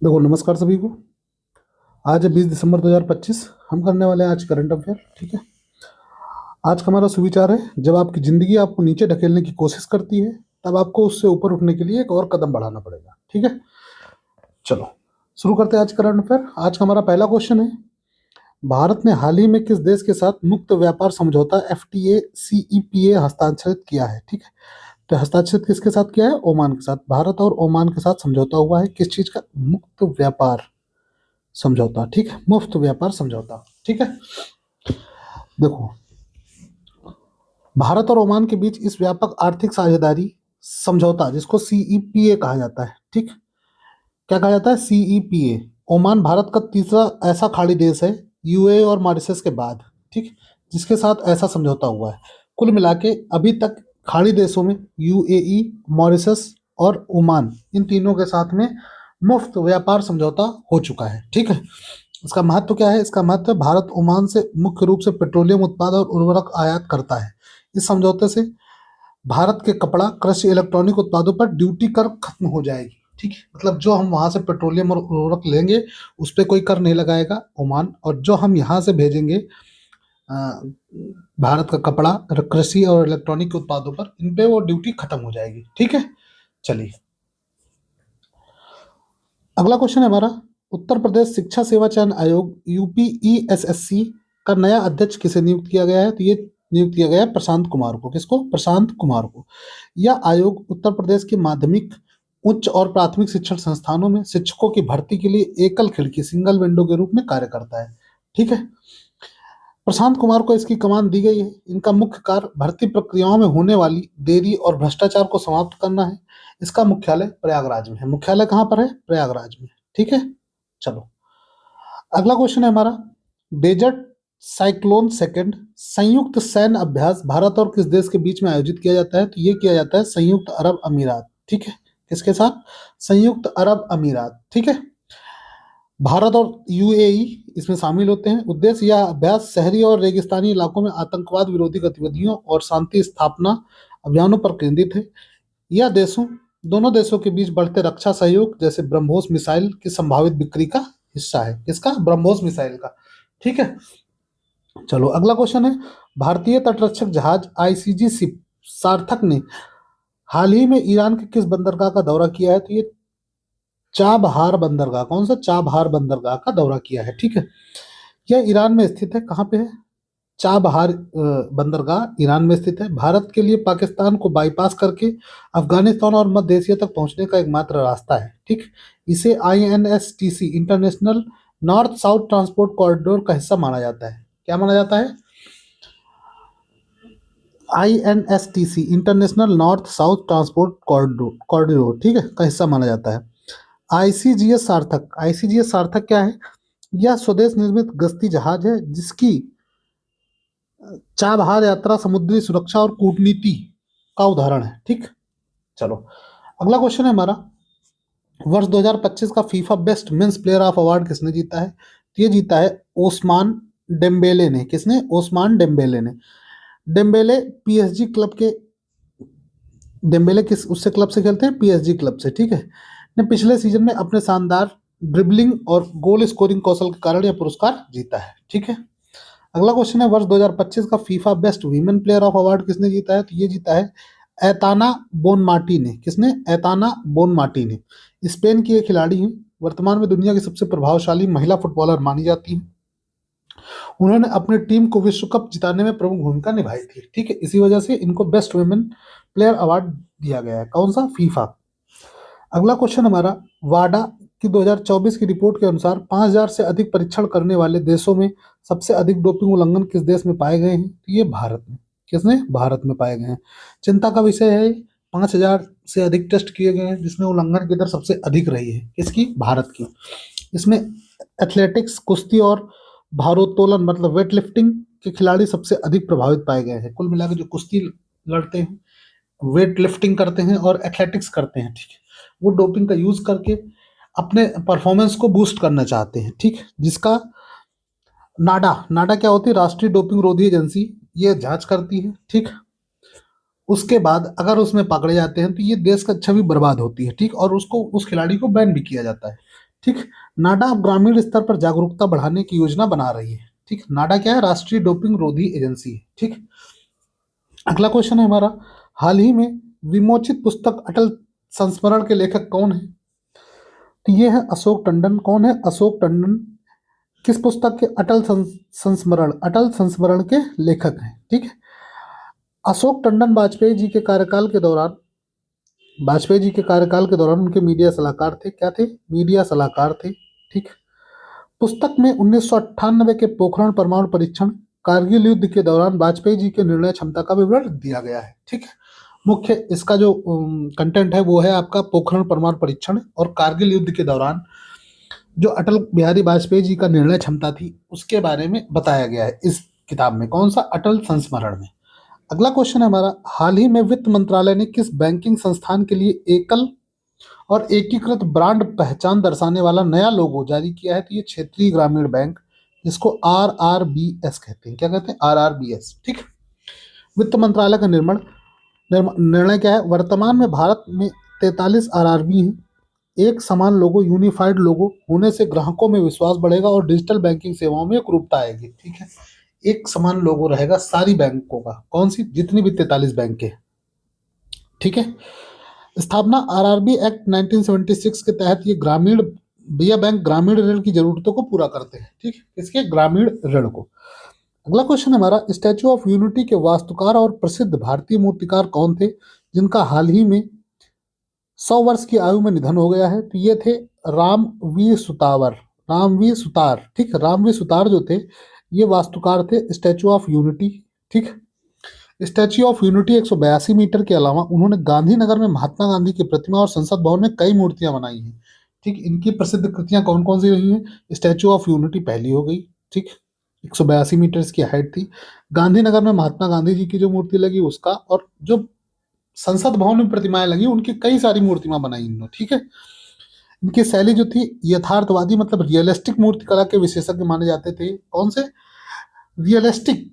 देखो, नमस्कार सभी को। आज है 20 दिसंबर 2025। हम करने वाले हैं आज करंट अफेयर। ठीक है। आज का हमारा सुविचार है, जब आपकी जिंदगी आपको नीचे ढकेलने की कोशिश करती है, तब आपको उससे ऊपर उठने के लिए एक और कदम बढ़ाना पड़ेगा। ठीक है, चलो शुरू करते हैं आज करंट अफेयर। आज का हमारा पहला क्वेश्चन है, भारत ने हाल ही में किस देश के साथ मुक्त व्यापार समझौता FTA CEPA हस्ताक्षरित किया है? ठीक है, तो हस्ताक्षरित किसके साथ किया है? ओमान के साथ। भारत और ओमान के साथ समझौता हुआ है, किस चीज का? मुक्त व्यापार समझौता। ठीक है, मुफ्त व्यापार समझौता। ठीक है, देखो, भारत और ओमान के बीच इस व्यापक आर्थिक साझेदारी समझौता, जिसको CEPA कहा जाता है। ठीक, क्या कहा जाता है? CEPA। ओमान भारत का तीसरा ऐसा खाड़ी देश है, UAE और मॉरिशस के बाद, ठीक, जिसके साथ ऐसा समझौता हुआ है। कुल मिला के अभी तक खाड़ी देशों में UAE, मॉरिशस और ओमान, इन तीनों के साथ में मुफ्त व्यापार समझौता हो चुका है। ठीक है, इसका महत्व क्या है? इसका महत्व, भारत ओमान से मुख्य रूप से पेट्रोलियम उत्पाद और उर्वरक आयात करता है। इस समझौते से भारत के कपड़ा, कृषि, इलेक्ट्रॉनिक उत्पादों पर ड्यूटी कर खत्म हो जाएगी। ठीक है, मतलब जो हम वहां से पेट्रोलियम और उर्वरक लेंगे, उस पर कोई कर नहीं लगाएगा ओमान, और जो हम यहाँ से भेजेंगे अ, भारत का कपड़ा, कृषि और इलेक्ट्रॉनिक उत्पादों पर, इन पे वो ड्यूटी खत्म हो जाएगी। ठीक है, चलिए अगला क्वेश्चन है हमारा, उत्तर प्रदेश शिक्षा सेवा चयन आयोग UPESSC का नया अध्यक्ष किसे नियुक्त किया गया है? तो ये नियुक्त किया गया है प्रशांत कुमार को। किसको? प्रशांत कुमार को। यह आयोग उत्तर प्रदेश के माध्यमिक, उच्च और प्राथमिक शिक्षण संस्थानों में शिक्षकों की भर्ती के लिए एकल खिड़की, सिंगल विंडो के रूप में कार्य करता है। ठीक है, प्रशांत कुमार को इसकी कमान दी गई है। इनका मुख्य कार्य भर्ती प्रक्रियाओं में होने वाली देरी और भ्रष्टाचार को समाप्त करना है। इसका मुख्यालय प्रयागराज में है। मुख्यालय कहाँ पर है? प्रयागराज में। ठीक है, चलो अगला क्वेश्चन है हमारा, डेजर्ट साइक्लोन सेकंड संयुक्त सैन्य अभ्यास भारत और किस देश के बीच में आयोजित किया जाता है? तो ये किया जाता है संयुक्त अरब अमीरात। ठीक है, किसके साथ? संयुक्त अरब अमीरात। ठीक है, भारत और UAE इसमें शामिल होते हैं। उद्देश्य यह अभ्यास शहरी और रेगिस्तानी इलाकों में आतंकवाद विरोधी गतिविधियों और शांति स्थापना अभियानों पर केंद्रित है। यह दोनों देशों के बीच बढ़ते रक्षा सहयोग, जैसे ब्रह्मोस मिसाइल की संभावित बिक्री का हिस्सा है। किसका? ब्रह्मोस मिसाइल का। ठीक है, चलो अगला क्वेश्चन है, भारतीय तटरक्षक जहाज ICG शिप सार्थक ने हाल ही में ईरान के किस बंदरगाह का दौरा किया है? तो ये चाबहार बंदरगाह। कौन सा? चाबहार बंदरगाह का दौरा किया है। ठीक है, यह ईरान में स्थित है। कहाँ पे है? चाबहार बंदरगाह ईरान में स्थित है। भारत के लिए पाकिस्तान को बाईपास करके अफगानिस्तान और मध्य एशिया तक पहुंचने का एकमात्र रास्ता है। ठीक, इसे INSTC international north south transport corridor का हिस्सा माना जाता है। क्या माना जाता है? INSTC international north south transport corridor, ठीक है, का हिस्सा माना जाता है। ICGS सार्थक क्या है? यह स्वदेश निर्मित गश्ती जहाज है, जिसकी चाबहार यात्रा समुद्री सुरक्षा और कूटनीति का उदाहरण है। ठीक, चलो अगला क्वेश्चन है हमारा, वर्ष 2025 का FIFA best men's player of award किसने जीता है? तो ये जीता है ओस्मान डेम्बेले ने। किसने? ओस्मान डेम्बेले ने। डेम्बेले PSG क्लब के, डेम्बेले किस उससे क्लब से खेलते हैं? PSG क्लब से। ठीक है, ने पिछले सीजन में अपने शानदार ड्रिबलिंग और गोल स्कोरिंग कौशल के कारण यह पुरस्कार जीता है। ठीक है, अगला क्वेश्चन है, वर्ष 2025 का FIFA best women player of award किसने जीता है? तो ये जीता है एताना बोनमाटी ने। किसने? एताना बोनमाटी ने। स्पेन की एक खिलाड़ी हैं, वर्तमान में दुनिया की सबसे प्रभावशाली महिला फुटबॉलर मानी जाती हैं। उन्होंने अपनी टीम को विश्व कप जिताने में प्रमुख भूमिका निभाई थी। ठीक है, इसी वजह से इनको बेस्ट वुमेन प्लेयर अवार्ड दिया गया है। कौन सा? फीफा। अगला क्वेश्चन हमारा, वाडा की 2024 की रिपोर्ट के अनुसार 5000 से अधिक परीक्षण करने वाले देशों में सबसे अधिक डोपिंग उल्लंघन किस देश में पाए गए हैं? तो ये भारत में। किसने? भारत में पाए गए हैं। चिंता का विषय है, 5000 से अधिक टेस्ट किए गए हैं, जिसमें उल्लंघन की दर सबसे अधिक रही है। किसकी? भारत की। इसमें एथलेटिक्स, कुश्ती और भारोत्तोलन मतलब वेट लिफ्टिंग के खिलाड़ी सबसे अधिक प्रभावित पाए गए हैं। कुल मिलाकर जो कुश्ती लड़ते हैं, वेट लिफ्टिंग करते हैं और एथलेटिक्स करते हैं, ठीक है, वो डोपिंग का यूज करके अपने परफॉर्मेंस को बूस्ट करना चाहते हैं। ठीक, जिसका नाडा, नाडा क्या होती है? राष्ट्रीय डोपिंग रोधी एजेंसी, ये जांच करती है। ठीक, उसके बाद अगर उसमें पकड़े जाते हैं तो ये देश का छवि बर्बाद होती है। ठीक, और उसको, उस खिलाड़ी को बैन भी किया जाता है। ठीक। नाडा अब ग्रामीण स्तर पर जागरूकता बढ़ाने की योजना बना रही है। ठीक, नाडा क्या है? राष्ट्रीय डोपिंग रोधी एजेंसी है। ठीक। अगला क्वेश्चन है हमारा, हाल ही में विमोचित पुस्तक अटल संस्मरण के लेखक कौन है? तो ये है अशोक टंडन। कौन है? अशोक टंडन। किस पुस्तक के? अटल संस्मरण के लेखक हैं। ठीक है। अशोक टंडन वाजपेयी जी के कार्यकाल के दौरान उनके मीडिया सलाहकार थे। क्या थे? मीडिया सलाहकार थे। ठीक। पुस्तक में 1998 के पोखरण परमाणु परीक्षण, कारगिल युद्ध के दौरान वाजपेयी जी के निर्णय क्षमता का विवरण दिया गया है। ठीक है। मुख्य इसका जो कंटेंट है वो है आपका पोखरण परमाणु परीक्षण और कारगिल युद्ध के दौरान जो अटल बिहारी वाजपेयी जी का निर्णय क्षमता थी उसके बारे में बताया गया है इस किताब में। कौन सा? अटल संस्मरण में। अगला क्वेश्चन है हमारा, हाल ही में वित्त मंत्रालय ने किस बैंकिंग संस्थान के लिए एकल और एकीकृत ब्रांड पहचान दर्शाने वाला नया लोगो जारी किया है? तो ये क्षेत्रीय ग्रामीण बैंक, जिसको RRBS कहते हैं। क्या कहते हैं? RRBS। ठीक। वित्त मंत्रालय का निर्णय क्या है? वर्तमान में भारत में 43 RRB हैं। एक समान लोगो, यूनिफाइड लोगो होने से ग्राहकों में विश्वास बढ़ेगा और डिजिटल बैंकिंग सेवाओं में एकरूपता आएगी। ठीक है। एक समान लोगो रहेगा सारी बैंकों का। कौन सी? जितनी भी 43 बैंक है। ठीक है। स्थापना RRB एक्ट 1976 के तहत यह बैंक ग्रामीण ऋण की जरूरतों को पूरा करते हैं। ठीक। किसके? ग्रामीण ऋण को। अगला क्वेश्चन हमारा, स्टैच्यू ऑफ यूनिटी के वास्तुकार और प्रसिद्ध भारतीय मूर्तिकार कौन थे जिनका हाल ही में 100 वर्ष की आयु में निधन हो गया है? तो ये थे रामवीर सुतार। ठीक। रामवीर सुतार जो थे ये वास्तुकार थे स्टैच्यू ऑफ यूनिटी। ठीक। स्टैच्यू ऑफ यूनिटी 182 मीटर के अलावा उन्होंने गांधीनगर में महात्मा गांधी की प्रतिमा और संसद भवन में कई मूर्तियां बनाई हैं। ठीक। इनकी प्रसिद्ध कृतियां कौन कौन सी रही हैं? स्टैच्यू ऑफ यूनिटी पहली हो गई। ठीक, 182 मीटर की हाइट थी। गांधीनगर में महात्मा गांधी जी की जो मूर्ति लगी उसका, और जो संसद भवन में प्रतिमाएं लगी उनकी कई सारी मूर्तियां बनाई इन्होंने। ठीक है। इनकी शैली जो थी यथार्थवादी मतलब रियलिस्टिक मूर्ति कला के विशेषज्ञ माने जाते थे। कौन से? रियलिस्टिक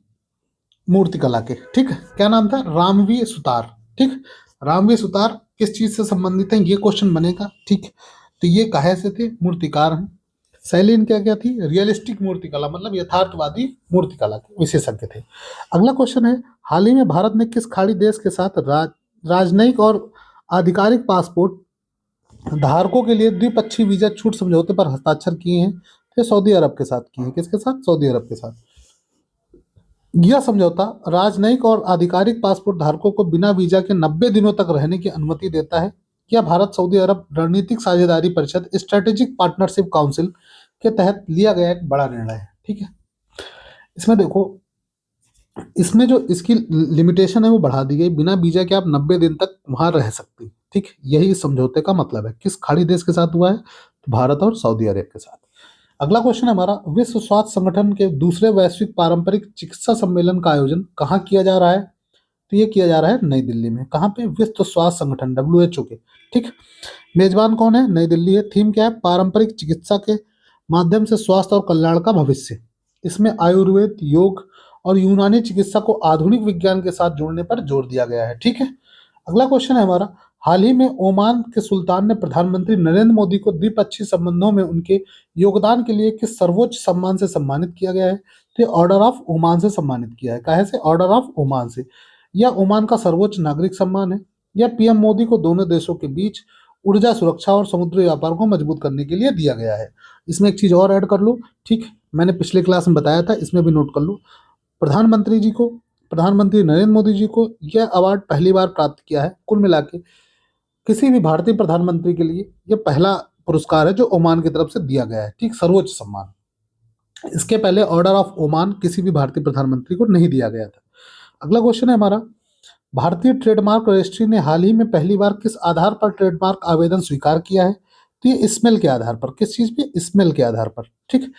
मूर्ति कला के। ठीक है। क्या नाम था? रामवीर सुतार। ठीक। रामवीर सुतार किस चीज से संबंधित हैं? ये क्वेश्चन बनेगा। ठीक। तो ये काहे से थे? मूर्तिकार हैं। शैली इनकी क्या थी? रियलिस्टिक मूर्ति कला मतलब यथार्थवादी मूर्ति कला के विशेषज्ञ थे। अगला क्वेश्चन है, हाल ही में भारत ने किस खाड़ी देश के साथ राजनयिक और आधिकारिक पासपोर्ट धारकों के लिए द्विपक्षीय वीजा छूट समझौते पर हस्ताक्षर किए हैं? तो सऊदी अरब के साथ किए हैं। किसके साथ? सऊदी अरब के साथ। यह समझौता राजनयिक और आधिकारिक पासपोर्ट धारकों को बिना वीजा के 90 दिनों तक रहने की अनुमति देता है। यह भारत सऊदी अरब रणनीतिक साझेदारी परिषद स्ट्रेटेजिक पार्टनरशिप काउंसिल के तहत लिया गया एक बड़ा निर्णय है। ठीक है। इसमें देखो, इसमें जो इसकी लिमिटेशन है वो बढ़ा दी गई, बिना वीजा के आप 90 दिन तक वहां रह सकते हैं। ठीक, यही इस समझौते का मतलब है। किस खाड़ी देश के साथ हुआ है? तो भारत और सऊदी अरब के साथ। अगला क्वेश्चन है हमारा, विश्व स्वास्थ्य संगठन के दूसरे वैश्विक पारंपरिक चिकित्सा सम्मेलन का आयोजन कहाँ किया जा रहा है? तो ये किया जा रहा है नई दिल्ली में। कहाँ पे? विश्व स्वास्थ्य संगठन WHO के। ठीक। मेजबान कौन है? नई दिल्ली है। थीम क्या है? पारंपरिक चिकित्सा के माध्यम से स्वास्थ्य और कल्याण का भविष्य। इसमें आयुर्वेद, योग और यूनानी चिकित्सा को आधुनिक विज्ञान के साथ जोड़ने पर जोर दिया गया है। ठीक है। अगला क्वेश्चन है हमारा, हाल ही में ओमान के सुल्तान ने प्रधानमंत्री नरेंद्र मोदी को द्विपक्षीय संबंधों में उनके योगदान के लिए किस सर्वोच्च सम्मान से सम्मानित किया गया है? तो ऑर्डर ऑफ ओमान से सम्मानित किया है। काहे से? ऑर्डर ऑफ ओमान से। यह ओमान का सर्वोच्च नागरिक सम्मान है। यह पीएम मोदी को दोनों देशों के बीच ऊर्जा सुरक्षा और समुद्री व्यापार को मजबूत करने के लिए दिया गया है। इसमें एक चीज और ऐड कर लो। ठीक, मैंने पिछले क्लास में बताया था, इसमें भी नोट कर लो। प्रधानमंत्री नरेंद्र मोदी जी को यह अवार्ड पहली बार प्राप्त किया है। कुल मिला के किसी भी भारतीय प्रधानमंत्री के लिए यह पहला पुरस्कार है जो ओमान की तरफ से दिया गया है। ठीक, सर्वोच्च सम्मान। इसके पहले ऑर्डर ऑफ ओमान किसी भी भारतीय प्रधानमंत्री को नहीं दिया गया था। अगला क्वेश्चन है हमारा, भारतीय ट्रेडमार्क रजिस्ट्री ने हाल ही में पहली बार किस आधार पर ट्रेडमार्क आवेदन स्वीकार किया है? तो ये स्मेल के आधार पर। किस चीज पे? स्मेल के आधार पर। ठीक,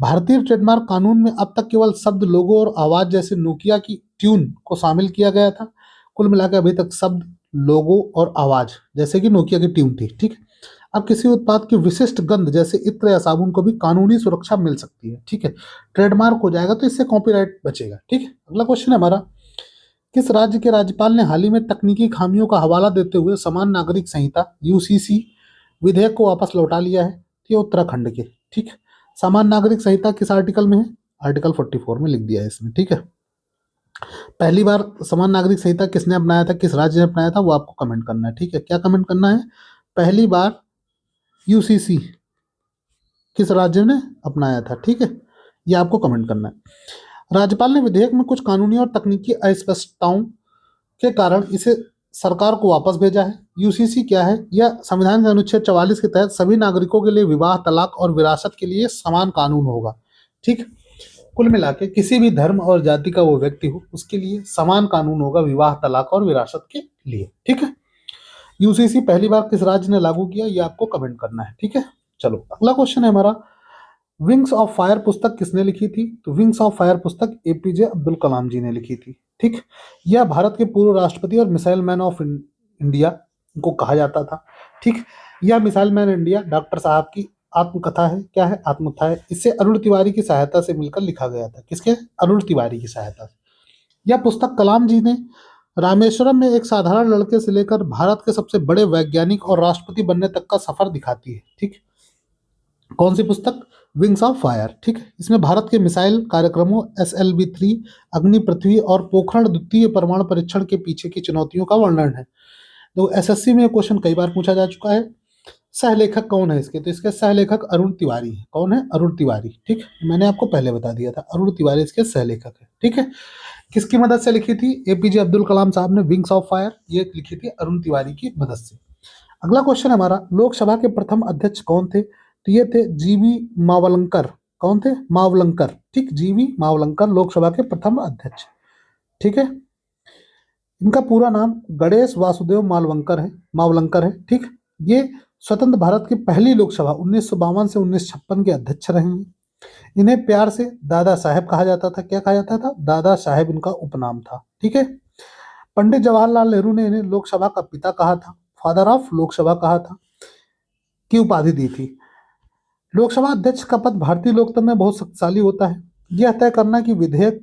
भारतीय ट्रेडमार्क कानून में अब तक केवल शब्द, लोगो और आवाज जैसे नोकिया की ट्यून को शामिल किया गया था। कुल मिलाकर अभी तक शब्द, लोगो और आवाज जैसे कि नोकिया की ट्यून थी। ठीक, अब किसी उत्पाद की विशिष्ट गंध जैसे इत्र या साबुन को भी कानूनी सुरक्षा मिल सकती है। ठीक है, ट्रेडमार्क हो जाएगा तो इससे कॉपीराइट बचेगा। ठीक है। अगला क्वेश्चन है हमारा, किस राज्य के राज्यपाल ने हाल ही में तकनीकी खामियों का हवाला देते हुए समान नागरिक संहिता UCC विधेयक को वापस लौटा लिया है? ये उत्तराखंड के। ठीक। सामान्य नागरिक संहिता किस आर्टिकल में है? आर्टिकल 44 में लिख दिया है इसमें। ठीक है। पहली बार समान नागरिक संहिता किसने अपनाया था, किस राज्य ने अपनाया था, वो आपको कमेंट करना है। ठीक है, क्या कमेंट करना है? पहली बार यूसीसी किस राज्य ने अपनाया था। ठीक है, ये आपको कमेंट करना है। राज्यपाल ने विधेयक में कुछ कानूनी और तकनीकी अस्पष्टताओं के कारण इसे सरकार को वापस भेजा है। यूसीसी क्या है? यह संविधान के अनुच्छेद 44 के तहत सभी नागरिकों के लिए विवाह, तलाक और विरासत के लिए समान कानून होगा। ठीक। कुल मिला के किसी भी धर्म और जाति का वो व्यक्ति हो, उसके लिए समान कानून होगा विवाह, तलाक और विरासत के लिए। ठीक है। यूसीसी पहली बार किस राज्य ने लागू किया, ये आपको कमेंट करना है। ठीक है, चलो अगला क्वेश्चन है हमारा, विंग्स ऑफ फायर पुस्तक किसने लिखी थी? तो विंग्स ऑफ फायर पुस्तक एपीजे अब्दुल कलाम जी ने लिखी थी। ठीक। यह भारत के पूर्व राष्ट्रपति और मिसाइल मैन ऑफ इंडिया को कहा जाता था। ठीक। यह मिसाइल मैन इंडिया डॉक्टर साहब की आत्मकथा है। क्या है? आत्मकथा है। इसे अरुण तिवारी की सहायता से मिलकर लिखा गया था। किसके? अरुण तिवारी की सहायता से। यह पुस्तक कलाम जी ने रामेश्वरम में एक साधारण लड़के से लेकर भारत के सबसे बड़े वैज्ञानिक और राष्ट्रपति बनने तक का सफर दिखाती है। ठीक। कौन सी पुस्तक? Wings of fire. ठीक। इसमें भारत के मिसाइल कार्यक्रमों SLV-3, अग्नि, पृथ्वी और पोखरण द्वितीय परमाणु परीक्षण के पीछे की चुनौतियों का वर्णन है। तो एसएससी में क्वेश्चन कई बार पूछा जा चुका है। सहलेखक कौन है इसके? तो इसके सहलेखक अरुण तिवारी है। कौन है? अरुण तिवारी। ठीक, मैंने आपको पहले बता दिया था, अरुण तिवारी इसके सहलेखक है। ठीक है। किसकी मदद से लिखी थी? एपीजे अब्दुल कलाम साहब ने विंग्स ऑफ फायर ये लिखी थी अरुण तिवारी की मदद से। अगला क्वेश्चन हमारा, लोकसभा के प्रथम अध्यक्ष कौन थे? तो ये थे जीवी मावलंकर। कौन थे? मावलंकर। ठीक, जीवी मावलंकर लोकसभा के प्रथम अध्यक्ष। ठीक है। इनका पूरा नाम गणेश वासुदेव मावलंकर है। ठीक। ये स्वतंत्र भारत की पहली लोकसभा 1952 से 1956 के अध्यक्ष रहे हैं। इन्हें प्यार से दादा साहेब कहा जाता था। क्या कहा जाता था? दादा साहेब इनका उपनाम था। ठीक है। पंडित जवाहरलाल नेहरू ने इन्हें लोकसभा का पिता कहा था, फादर ऑफ लोकसभा कहा था, की उपाधि दी थी। लोकसभा अध्यक्ष का पद भारतीय लोकतंत्र में बहुत शक्तिशाली होता है। यह तय करना कि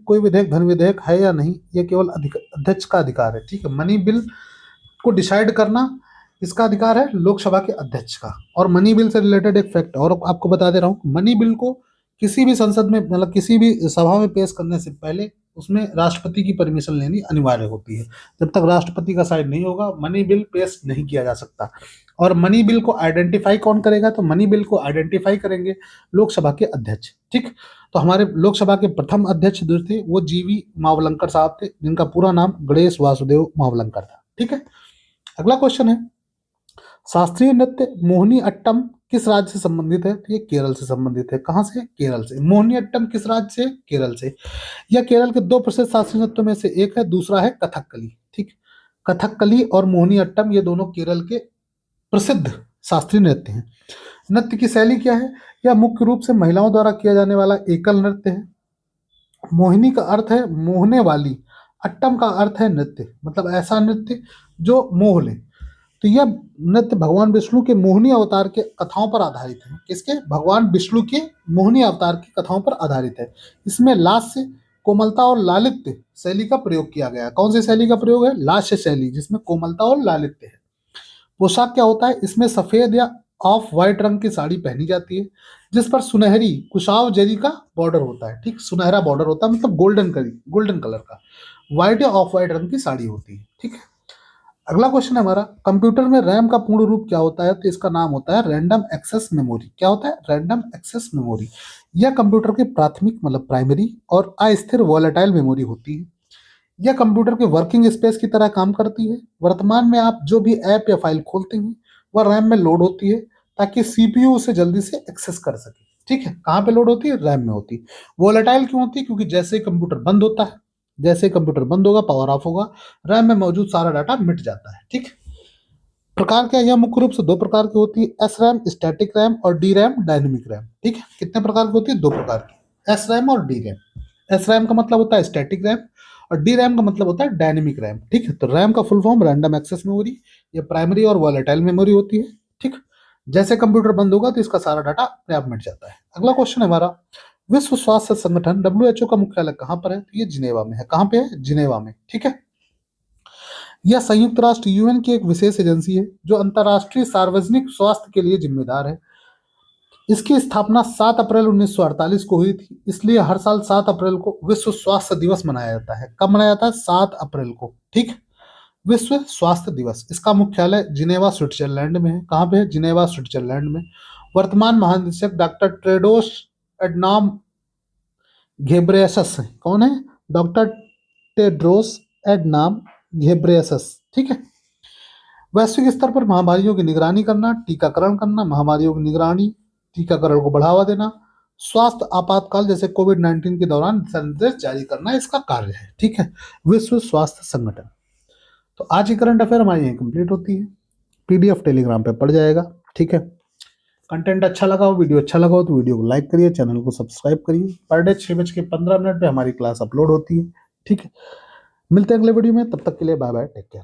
कोई विधेयक धन विधेयक है या नहीं, यह केवल अध्यक्ष का अधिकार है। ठीक है। मनी बिल को डिसाइड करना किसका अधिकार है? लोकसभा के अध्यक्ष का। और मनी बिल से रिलेटेड एक फैक्ट और आपको बता दे रहा हूँ, मनी बिल को किसी भी संसद में मतलब किसी भी सभा में पेश करने से पहले उसमें राष्ट्रपति की परमिशन लेनी अनिवार्य होती है। जब तक राष्ट्रपति का साइन नहीं होगा मनी बिल पेश नहीं किया जा सकता। और मनी बिल को आइडेंटिफाई कौन करेगा? तो मनी बिल को आइडेंटिफाई करेंगे लोकसभा के अध्यक्ष। ठीक। तो हमारे लोकसभा के प्रथम अध्यक्ष जो थे वो जीवी मावलंकर साहब थे, जिनका पूरा नाम गणेश वासुदेव मावलंकर था। ठीक है। अगला क्वेश्चन है, शास्त्रीय नृत्य मोहिनी अट्टम किस राज्य से संबंधित है? तो ये केरल से संबंधित है। कहां से? केरल से। मोहिनी अट्टम किस राज्य से? केरल से। यह केरल के दो प्रसिद्ध शास्त्रीय नृत्यों में से एक है, दूसरा है कथकली। ठीक। कथकली और मोहिनी अट्टम ये दोनों केरल के प्रसिद्ध शास्त्रीय नृत्य हैं। नृत्य की शैली क्या है? यह मुख्य रूप से महिलाओं द्वारा किया जाने वाला एकल नृत्य है। मोहिनी का अर्थ है मोहने वाली, अट्टम का अर्थ है नृत्य, मतलब ऐसा नृत्य जो मोह ले। तो यह नृत्य भगवान विष्णु के मोहिनी अवतार के कथाओं पर आधारित है। किसके? भगवान विष्णु के मोहिनी अवतार की कथाओं पर आधारित है। इसमें लास्य, कोमलता और लालित्य शैली का प्रयोग किया गया है। कौन सी शैली का प्रयोग है? लास्य शैली, जिसमें कोमलता और लालित्य है। पोशाक क्या होता है? इसमें सफेद या ऑफ व्हाइट रंग की साड़ी पहनी जाती है, जिस पर सुनहरी कुशाव जरी का बॉर्डर होता है। ठीक, सुनहरा बॉर्डर होता है, मतलब गोल्डन कलर का। व्हाइट या ऑफ व्हाइट रंग की साड़ी होती है। ठीक है। अगला क्वेश्चन है हमारा, कंप्यूटर में रैम का पूर्ण रूप क्या होता है? तो इसका नाम होता है रैंडम एक्सेस मेमोरी। क्या होता है? Random access memory. यह कंप्यूटर की प्राथमिक मतलब प्राइमरी और अस्थिर वॉलेटाइल मेमोरी होती है। यह कंप्यूटर के वर्किंग स्पेस की तरह काम करती है। वर्तमान में आप जो भी ऐप या फाइल खोलते हैं वह रैम में लोड होती है ताकि सीपीयू उसे जल्दी से एक्सेस कर सके। ठीक है। कहाँ पे लोड होती है? रैम में होती है। वॉलेटाइल क्यों होती है? क्योंकि जैसे कंप्यूटर बंद होता है, जैसे कंप्यूटर बंद होगा, पावर ऑफ होगा, रैम में मौजूद सारा डाटा मिट जाता है। ठीक। प्रकार क्या? यह मुख्य रूप से दो प्रकार की होती है, एस रैम स्टैटिक रैम और डी रैम डायनेमिक रैम। ठीक है। कितने प्रकार की होती है? दो प्रकार की, एस रैम और डी रैम। एस रैम का मतलब होता है स्टैटिक रैम और डी रैम का मतलब होता है डायनेमिक रैम। ठीक है। तो रैम का full form random access memory, ये प्राइमरी और वॉलेटाइल मेमोरी होती है। ठीक। जैसे कंप्यूटर बंद होगा तो इसका सारा डाटा अपने आप मिट जाता है। अगला क्वेश्चन है हमारा, विश्व स्वास्थ्य संगठन WHO का मुख्यालय कहाँ पर है? तो ये जिनेवा में है। कहाँ पे है? जिनेवा में। ठीक है। यह संयुक्त राष्ट्र यूएन की एक विशेष एजेंसी है जो अंतर्राष्ट्रीय सार्वजनिक स्वास्थ्य के लिए जिम्मेदार है। इसकी स्थापना 7 अप्रैल 1948 को हुई थी, इसलिए हर साल 7 अप्रैल को विश्व स्वास्थ्य दिवस मनाया जाता है। कब मनाया जाता है? 7 अप्रैल को। ठीक, विश्व स्वास्थ्य दिवस। इसका मुख्यालय जिनेवा स्विट्जरलैंड में है। कहाँ पे है? जिनेवा स्विट्जरलैंड में। वर्तमान महानिदेशक डॉक्टर टेड्रोस एडनॉम घेब्रेयसस है। कौन है? Doctor Tedros Adhanom Ghebreyesus. ठीक है। वैश्विक स्तर पर महामारियों की निगरानी करना, टीकाकरण करना, महामारियों की निगरानी, टीकाकरण को बढ़ावा देना, स्वास्थ्य आपातकाल जैसे कोविड-19 के दौरान दिशा निर्देश जारी करना इसका कार्य है। ठीक है, विश्व स्वास्थ्य संगठन। तो आज की करंट अफेयर हमारी यही कंप्लीट होती है। पीडीएफ टेलीग्राम पे पड़ जाएगा। ठीक है, कंटेंट अच्छा लगा हो, वीडियो अच्छा लगा हो तो वीडियो को लाइक करिए, चैनल को सब्सक्राइब करिए। पर डे 6:15 पे हमारी क्लास अपलोड होती है। ठीक है, मिलते हैं अगले वीडियो में, तब तक के लिए बाय बाय, टेक केयर।